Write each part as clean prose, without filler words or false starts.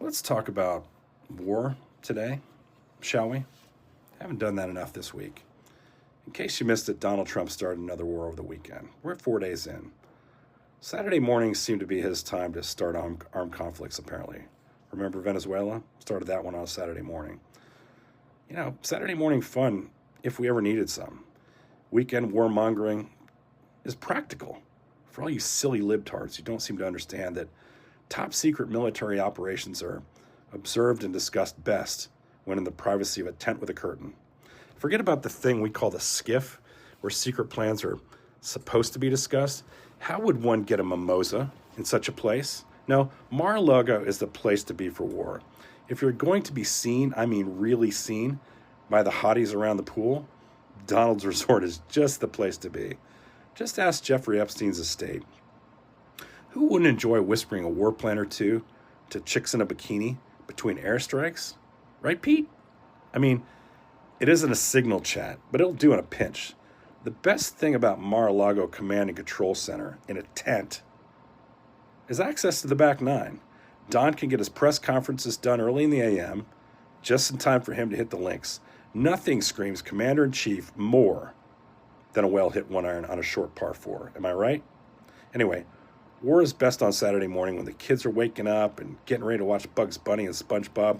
Let's talk about war today, shall we? Haven't done that enough this week. In case you missed it, Donald Trump started another war over the weekend. We're 4 days in. Saturday mornings seem to be his time to start armed conflicts, apparently. Remember Venezuela? Started that one on a Saturday morning. Saturday morning fun, if we ever needed some. Weekend warmongering is practical. For all you silly libtards who don't seem to understand that top secret military operations are observed and discussed best when in the privacy of a tent with a curtain. Forget about the thing we call the skiff, where secret plans are supposed to be discussed. How would one get a mimosa in such a place? No, Mar-a-Lago is the place to be for war. If you're going to be seen, I mean really seen, by the hotties around the pool, Donald's Resort is just the place to be. Just ask Jeffrey Epstein's estate. Who wouldn't enjoy whispering a war plan or two to chicks in a bikini between airstrikes? Right, Pete? I mean, it isn't a signal chat, but it'll do in a pinch. The best thing about Mar-a-Lago Command and Control Center in a tent is access to the back nine. Don can get his press conferences done early in the AM, just in time for him to hit the links. Nothing screams Commander-in-Chief more than a well-hit one-iron on a short par four. Am I right? Anyway, war is best on Saturday morning when the kids are waking up and getting ready to watch Bugs Bunny and SpongeBob.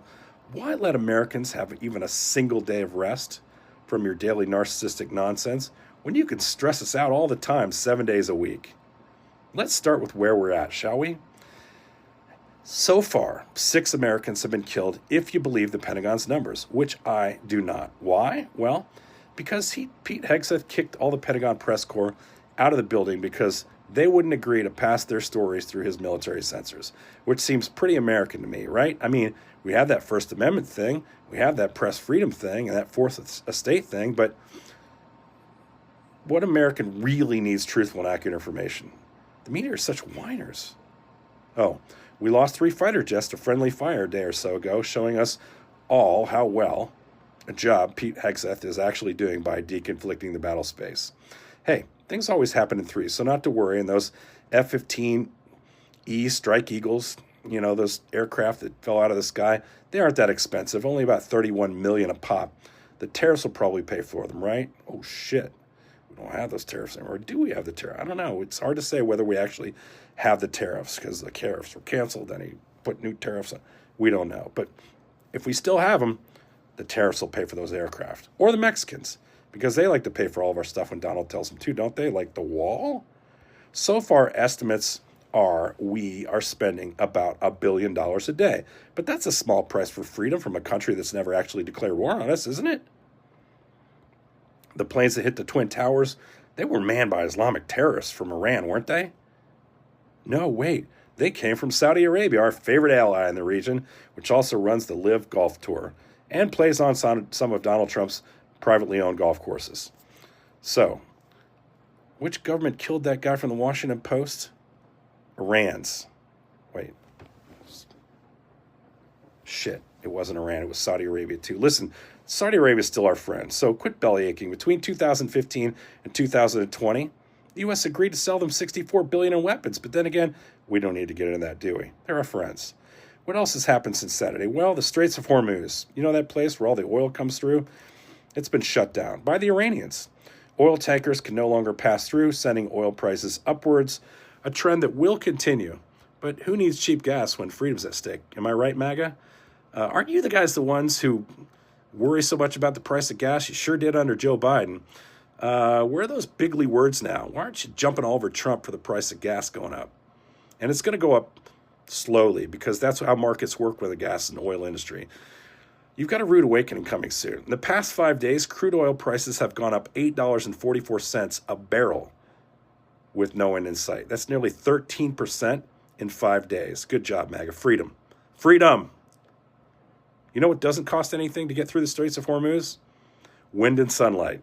Why let Americans have even a single day of rest from your daily narcissistic nonsense when you can stress us out all the time, 7 days a week? Let's start with where we're at, shall we? So far, 6 Americans have been killed if you believe the Pentagon's numbers, which I do not. Why? Well, because Pete Hegseth kicked all the Pentagon press corps out of the building because they wouldn't agree to pass their stories through his military censors, which seems pretty American to me, right? I mean, we have that First Amendment thing, we have that press freedom thing, and that Fourth Estate thing, but what American really needs truthful and accurate information? The media are such whiners. Oh, we lost 3 fighter jets to friendly fire a day or so ago, showing us all how well a job Pete Hegseth is actually doing by deconflicting the battle space. Hey, things always happen in threes, so not to worry. And those F-15E Strike Eagles, those aircraft that fell out of the sky, they aren't that expensive, only about $31 million a pop. The tariffs will probably pay for them, right? Oh, shit. We don't have those tariffs anymore. Do we have the tariffs? I don't know. It's hard to say whether we actually have the tariffs because the tariffs were canceled and he put new tariffs on. We don't know. But if we still have them, the tariffs will pay for those aircraft. Or the Mexicans, because they like to pay for all of our stuff when Donald tells them to, don't they? Like the wall? So far, estimates are we are spending about $1 billion a day. But that's a small price for freedom from a country that's never actually declared war on us, isn't it? The planes that hit the Twin Towers, they were manned by Islamic terrorists from Iran, weren't they? No, wait. They came from Saudi Arabia, our favorite ally in the region, which also runs the Live Golf Tour and plays on some of Donald Trump's privately owned golf courses. So, which government killed that guy from the Washington Post? Iran's. Wait. Shit, it wasn't Iran, it was Saudi Arabia too. Listen, Saudi Arabia is still our friend, so quit bellyaching. Between 2015 and 2020, the U.S. agreed to sell them $64 billion in weapons, but then again, we don't need to get into that, do we? They're our friends. What else has happened since Saturday? Well, the Straits of Hormuz, that place where all the oil comes through? It's been shut down by the Iranians. Oil tankers can no longer pass through, sending oil prices upwards, a trend that will continue. But who needs cheap gas when freedom's at stake? Am I right, MAGA? Aren't you the ones who worry so much about the price of gas? You sure did under Joe Biden. Where are those bigly words now? Why aren't you jumping all over Trump for the price of gas going up? And it's going to go up slowly because that's how markets work with the gas and oil industry. You've got a rude awakening coming soon. In the past 5 days, crude oil prices have gone up $8.44 a barrel with no end in sight. That's nearly 13% in 5 days. Good job, MAGA. Freedom. Freedom! You know what doesn't cost anything to get through the Straits of Hormuz? Wind and sunlight.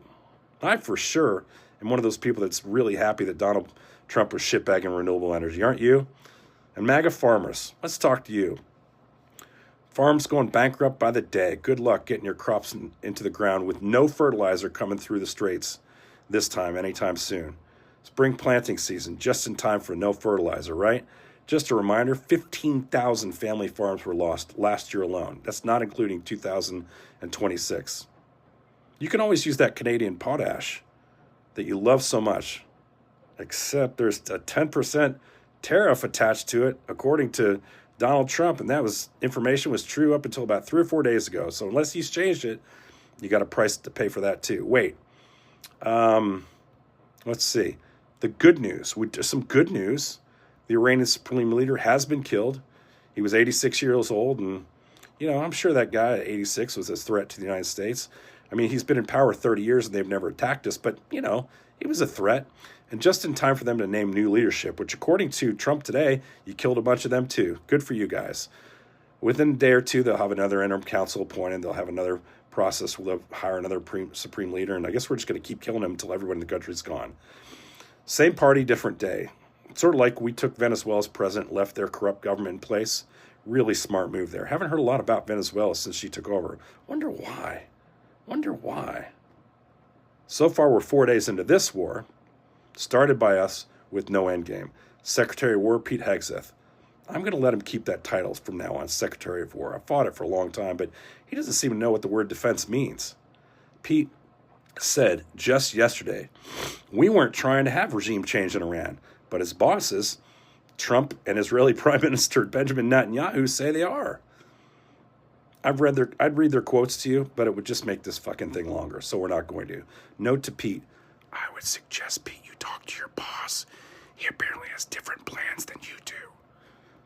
I, for sure, am one of those people that's really happy that Donald Trump was shitbagging renewable energy, aren't you? And MAGA farmers, let's talk to you. Farms going bankrupt by the day. Good luck getting your crops into the ground with no fertilizer coming through the straits this time, anytime soon. Spring planting season, just in time for no fertilizer, right? Just a reminder, 15,000 family farms were lost last year alone. That's not including 2026. You can always use that Canadian potash that you love so much, except there's a 10% tariff attached to it, according to Donald Trump, and information was true up until about 3 or 4 days ago. So unless he's changed it, you got a price to pay for that too. Wait, let's see. The good news. Some good news. The Iranian supreme leader has been killed. He was 86 years old, and, I'm sure that guy at 86 was a threat to the United States. I mean, he's been in power 30 years, and they've never attacked us, but, he was a threat. And just in time for them to name new leadership, which, according to Trump today, you killed a bunch of them too. Good for you guys. Within a day or two, they'll have another interim council appointed. They'll have another process. We'll hire another supreme leader, and I guess we're just going to keep killing them until everyone in the country's gone. Same party, different day. Sort of like we took Venezuela's president, left their corrupt government in place. Really smart move there. Haven't heard a lot about Venezuela since she took over. Wonder why. So far, we're 4 days into this war, started by us with no endgame. Secretary of War Pete Hegseth. I'm going to let him keep that title from now on, Secretary of War. I fought it for a long time, but he doesn't seem to know what the word defense means. Pete said just yesterday, we weren't trying to have regime change in Iran, but his bosses, Trump and Israeli Prime Minister Benjamin Netanyahu, say they are. I'd read their quotes to you, but it would just make this fucking thing longer, so we're not going to. Note to Pete, I would suggest, Pete, you talk to your boss. He apparently has different plans than you do.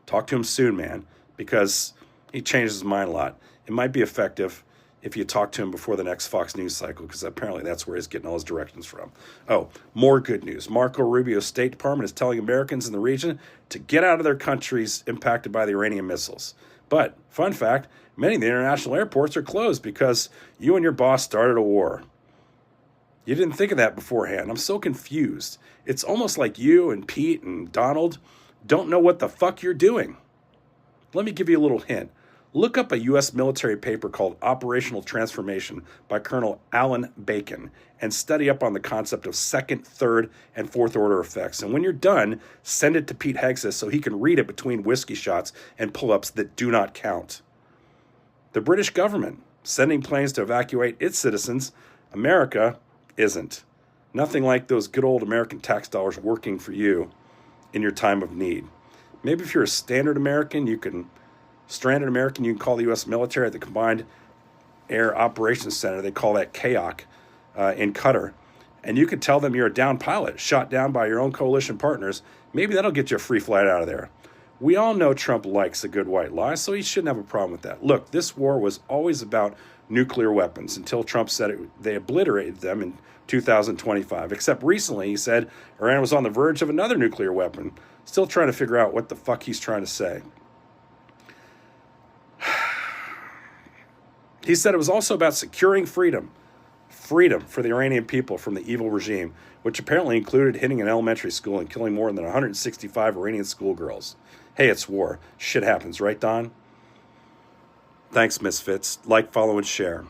Talk to him soon, man, because he changes his mind a lot. It might be effective if you talk to him before the next Fox News cycle, because apparently that's where he's getting all his directions from. Oh, more good news. Marco Rubio's State Department is telling Americans in the region to get out of their countries impacted by the Iranian missiles. But, fun fact, many of the international airports are closed because you and your boss started a war. You didn't think of that beforehand. I'm so confused. It's almost like you and Pete and Donald don't know what the fuck you're doing. Let me give you a little hint. Look up a U.S. military paper called Operational Transformation by Colonel Alan Bacon and study up on the concept of second, third, and fourth order effects. And when you're done, send it to Pete Hegseth so he can read it between whiskey shots and pull-ups that do not count. The British government sending planes to evacuate its citizens. America isn't. Nothing like those good old American tax dollars working for you in your time of need. Maybe if you're a stranded American, you can call the U.S. military at the Combined Air Operations Center. They call that KAOC in Qatar. And you can tell them you're a downed pilot, shot down by your own coalition partners. Maybe that'll get you a free flight out of there. We all know Trump likes a good white lie, so he shouldn't have a problem with that. Look, this war was always about nuclear weapons until Trump said they obliterated them in 2025. Except recently he said Iran was on the verge of another nuclear weapon. Still trying to figure out what the fuck he's trying to say. He said it was also about securing freedom for the Iranian people from the evil regime, which apparently included hitting an elementary school and killing more than 165 Iranian schoolgirls. Hey, it's war. Shit happens, right, Don? Thanks, Misfits. Like, follow, and share.